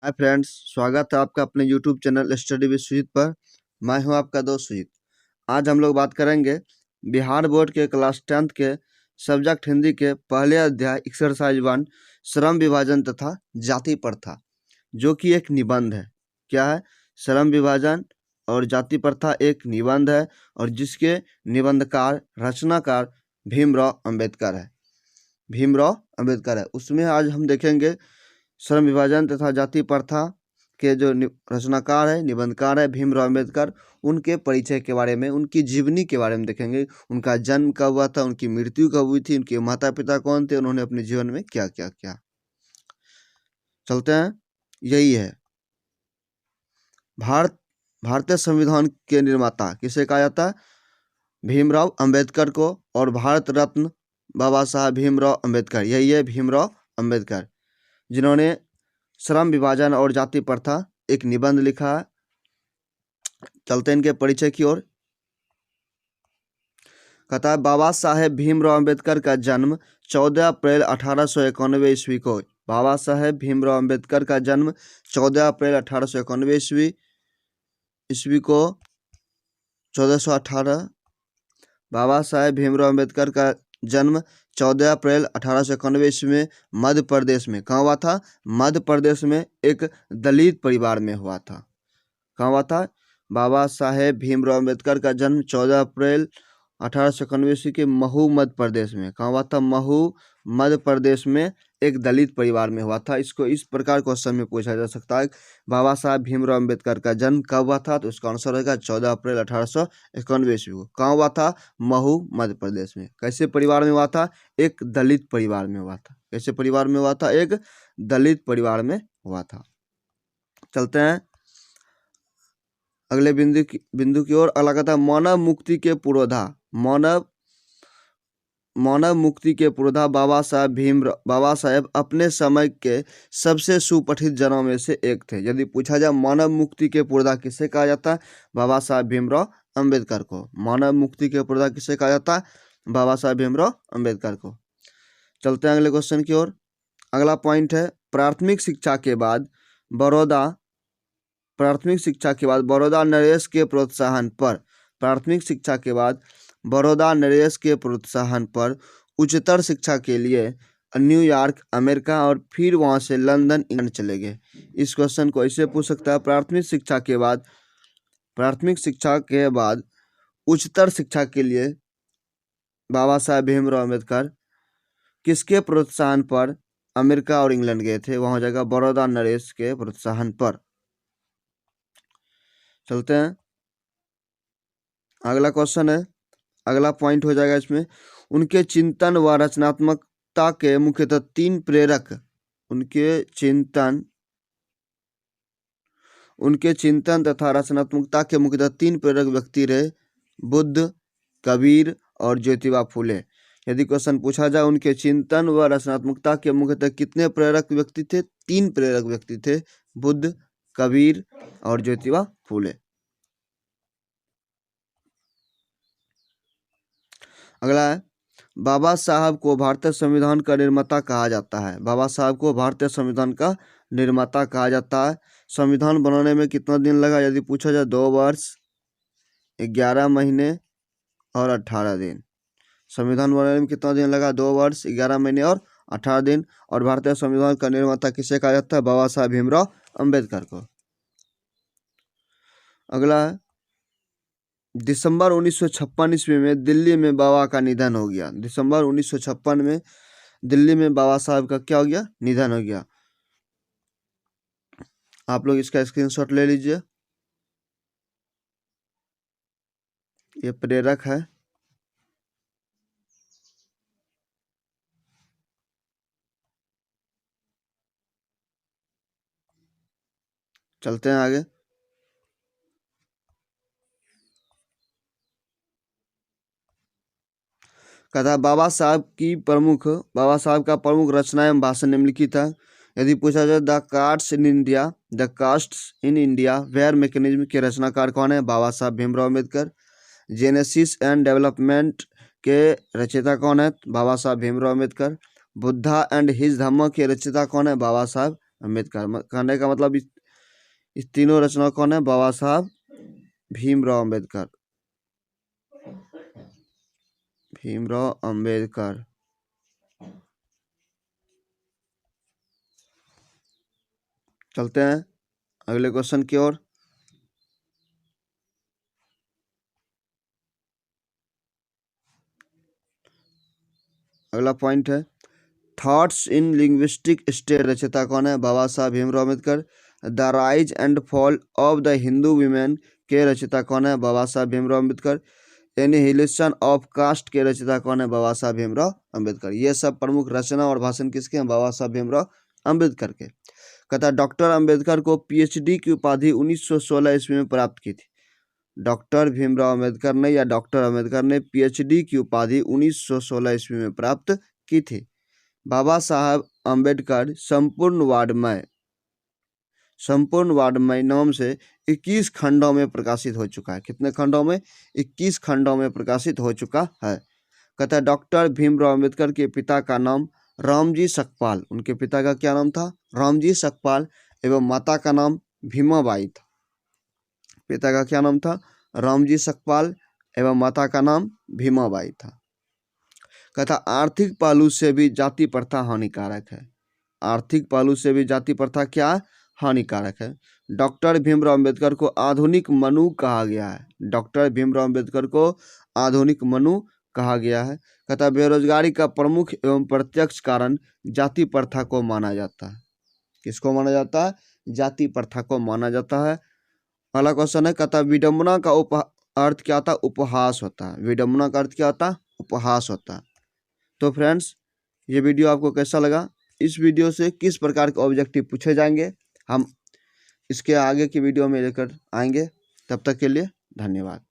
Hi friends, स्वागत है आपका अपने YouTube channel study with Sujeet पर। मैं हूं आपका दोस्त सुजीत। आज हम लोग बात करेंगे बिहार बोर्ड के क्लास 10th के सब्जेक्ट हिंदी के पहले अध्याय एक्सरसाइज 1 श्रम विभाजन तथा जाति प्रथा, जो कि एक निबंध है। क्या है? श्रम विभाजन और जाति प्रथा एक निबंध है और जिसके निबंधकार रचनाकार भीमराव अंबेडकर है। उसमें आज हम देखेंगे श्रम विभाजन तथा जाति प्रथा के जो रचनाकार है, निबंधकार है भीमराव अंबेडकर, उनके परिचय के बारे में, उनकी जीवनी के बारे में देखेंगे। उनका जन्म कब हुआ था, उनकी मृत्यु कब हुई थी, उनके माता पिता कौन थे, उन्होंने अपने जीवन में क्या क्या किया। चलते हैं। यही है भारतीय संविधान के निर्माता किसे कहा जाता है? भीमराव अंबेडकर को। और भारत रत्न बाबा साहब भीमराव अंबेडकर, यही है भीमराव अंबेडकर, जिन्होंने श्रम विभाजन और जाति प्रथा एक निबंध लिखा है। चलते हैं इनके परिचय की ओर। कहता है बाबा साहेब भीमराव अंबेडकर का जन्म 14 अप्रैल 1891 ईस्वी को। बाबा साहेब भीमराव अंबेडकर का जन्म 14 अप्रैल 1891 ईस्वी को 1418। बाबा साहेब भीमराव अंबेडकर का जन्म 14 अप्रैल 1891 ईस्वी में मध्य प्रदेश में कहाँ हुआ था? मध्य प्रदेश में एक दलित परिवार में हुआ था। कहाँ हुआ था? बाबा साहेब भीमराव अंबेडकर का जन्म 14 अप्रैल 1891 ईस्वी के महू मध्य प्रदेश में। कहाँ हुआ था? महू मध्य प्रदेश में एक दलित परिवार में हुआ था। इसको इस प्रकार क्वेश्चन में पूछा जा सकता है, बाबा साहब भीमराव अंबेडकर का जन्म कब हुआ था? तो इसका आंसर रहेगा 14 अप्रैल 1891 ईस्वी को। कहाँ हुआ था? महू मध्य प्रदेश में। कैसे परिवार में हुआ था? एक दलित परिवार में हुआ था। कैसे परिवार में हुआ था? एक दलित परिवार में हुआ था। चलते हैं अगले बिंदु की ओर। अगला कहता है मानव मुक्ति के पुरोधा। मानव मुक्ति के पुरोधा बाबा साहेब अपने समय के सबसे सुपठित जनों में से एक थे। यदि पूछा जाए मानव मुक्ति के पुरोधा किसे कहा जाता है? बाबा साहेब भीमराव अंबेडकर को। मानव मुक्ति के पुरोधा किसे कहा जाता है? बाबा साहेब भीमराव अंबेडकर को। चलते हैं अगले क्वेश्चन की ओर। अगला पॉइंट है प्राथमिक शिक्षा के बाद बड़ौदा नरेश के प्रोत्साहन पर उच्चतर शिक्षा के लिए न्यूयॉर्क अमेरिका और फिर वहां से लंदन इंग्लैंड चले गए। इस क्वेश्चन को ऐसे पूछ सकता है, प्राथमिक शिक्षा के बाद उच्चतर शिक्षा के लिए बाबा साहेब भीमराव अंबेडकर किसके प्रोत्साहन पर अमेरिका और इंग्लैंड गए थे? वहां जाएगा बड़ौदा नरेश के प्रोत्साहन पर। चलते हैं अगला क्वेश्चन है, अगला पॉइंट हो जाएगा इसमें। उनके चिंतन व रचनात्मकता के मुख्यतः तीन प्रेरक व्यक्ति रहे, बुद्ध, कबीर और ज्योतिबा फूले। यदि क्वेश्चन पूछा जाए उनके चिंतन व रचनात्मकता के मुख्यतः कितने प्रेरक व्यक्ति थे? तीन प्रेरक व्यक्ति थे, बुद्ध, कबीर और ज्योतिबा फूले। अगला है बाबा साहब को भारतीय संविधान का निर्माता कहा जाता है। बाबा साहब को भारतीय संविधान का निर्माता कहा जाता है। संविधान बनाने में कितना दिन लगा? यदि पूछा जाए 2 वर्ष 11 महीने और 18 दिन। संविधान बनाने में कितना दिन लगा? 2 वर्ष 11 महीने और 18 दिन। और भारतीय संविधान का निर्माता किसे कहा जाता है? बाबा साहब भीमराव अंबेडकर को। अगला है दिसंबर 1956 ईस्वी में दिल्ली में बाबा का निधन हो गया। दिसंबर 1956 में दिल्ली में बाबा साहब का क्या हो गया? निधन हो गया। आप लोग इसका स्क्रीनशॉट ले लीजिए, ये प्रेरक है। चलते हैं आगे। कहता बाबा साहब का प्रमुख रचना एवं भाषण निम्नलिखित है। यदि पूछा जाए the castes in India their mechanism के रचनाकार कौन है? Baba Sahab Bhimrao Ambedkar. Genesis and development के रचयिता कौन है? बाबा साहब भीमराव अंबेडकर। बुद्धा एंड हिज धम्म के रचयिता कौन है? बाबा साहब अम्बेडकर। कहने का मतलब इस तीनों रचना कौन है? बाबा साहब भीमराव अम्बेडकर। भीमराव अम्बेडकर। चलते हैं अगले क्वेश्चन की ओर। अगला पॉइंट है थॉट्स इन लिंग्विस्टिक स्टेट। रचयिता कौन है? Baba Sahab Bhimrao Ambedkar. The rise and fall of the Hindu women के रचयिता कौन है? Baba Sahab Bhimrao Ambedkar. Annihilation of caste के रचयिता कौन है? बाबा साहब भीमराव अम्बेडकर। ये सब प्रमुख रचना और भाषण किसके हैं? बाबा साहब भीमराव अम्बेडकर के। कहता है डॉक्टर अम्बेडकर को पीएचडी की उपाधि 1916 ईस्वी में प्राप्त की थी। डॉक्टर भीमराव अम्बेडकर ने या डॉक्टर अम्बेडकर ने पीएचडी की उपाधि 1916 ईस्वी में प्राप्त की थी। बाबा साहब अम्बेडकर संपूर्ण वाङ्मय नाम से 21 खंडों में प्रकाशित हो चुका है। कितने खंडों में? 21 खंडों में प्रकाशित हो चुका है। कहता है डॉक्टर भीमराव अम्बेडकर के पिता का नाम रामजी सकपाल। उनके पिता का क्या नाम था? रामजी सकपाल। एवं माता का नाम भीमाबाई था। पिता का क्या नाम था? रामजी सकपाल एवं माता का नाम भीमाबाई था। कहता आर्थिक पहलू से भी जाति प्रथा हानिकारक है। आर्थिक पहलू से भी जाति प्रथा क्या हानिकारक है? डॉक्टर भीमराव अम्बेडकर को आधुनिक मनु कहा गया है। डॉक्टर भीमराव अम्बेडकर को आधुनिक मनु कहा गया है। कहता बेरोजगारी का प्रमुख एवं प्रत्यक्ष कारण जाति प्रथा को माना जाता है। किसको माना जाता है? जाति प्रथा को माना जाता है। अगला क्वेश्चन है कहता विडंबना का अर्थ क्या था? उपहास होता है। विडंबना का अर्थ क्या होता है? उपहास होता है। तो फ्रेंड्स ये वीडियो आपको कैसा लगा? इस वीडियो से किस प्रकार के ऑब्जेक्टिव पूछे जाएंगे हम इसके आगे की वीडियो में लेकर आएंगे। तब तक के लिए धन्यवाद।